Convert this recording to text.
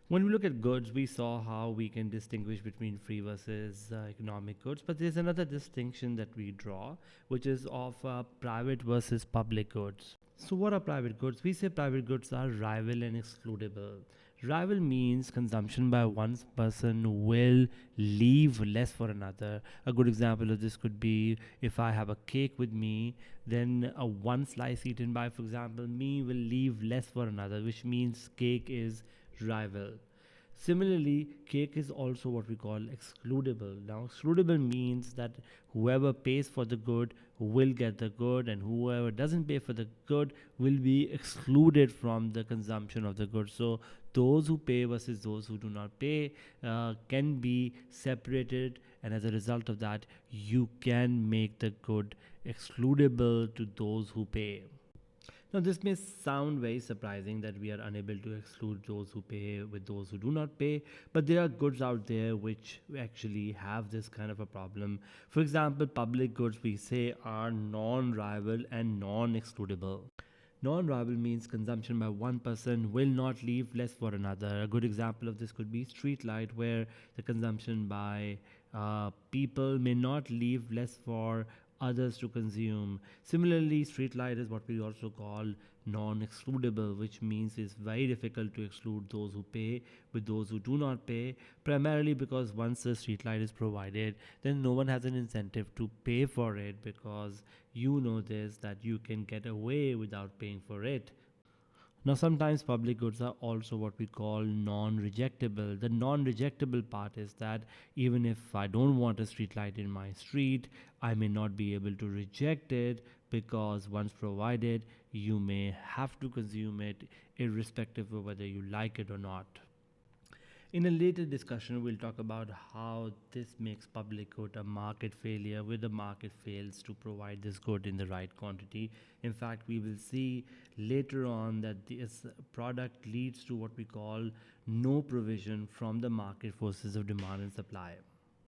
When we look at goods, we saw how we can distinguish between free versus economic goods, but there's another distinction that we draw, which is of private versus public goods. So, what are private goods? We say private goods are rival and excludable. Rival means consumption by one person will leave less for another. A good example of this could be if I have a cake with me, then a one slice eaten by, for example, me will leave less for another, which means cake is rival. Similarly, cake is also what we call excludable. Now, excludable means that whoever pays for the good will get the good, and whoever doesn't pay for the good will be excluded from the consumption of the good. So, those who pay versus those who do not pay can be separated, and as a result of that, you can make the good excludable to those who pay. Now, this may sound very surprising that we are unable to exclude those who pay with those who do not pay, but there are goods out there which actually have this kind of a problem. For example, public goods we say are non rival and non excludable. Non rival means consumption by one person will not leave less for another. A good example of this could be street light, where the consumption by people may not leave less for others to consume. Similarly, street light is what we also call non-excludable, which means it's very difficult to exclude those who pay with those who do not pay, primarily because once the street light is provided, then no one has an incentive to pay for it, because you know this that you can get away without paying for it. Now, sometimes public goods are also what we call non rejectable. The non rejectable part is that even if I don't want a street light in my street, I may not be able to reject it, because once provided, you may have to consume it irrespective of whether you like it or not. In a later discussion, we'll talk about how this makes public good a market failure, where the market fails to provide this good in the right quantity. In fact, we will see later on that this product leads to what we call no provision from the market forces of demand and supply.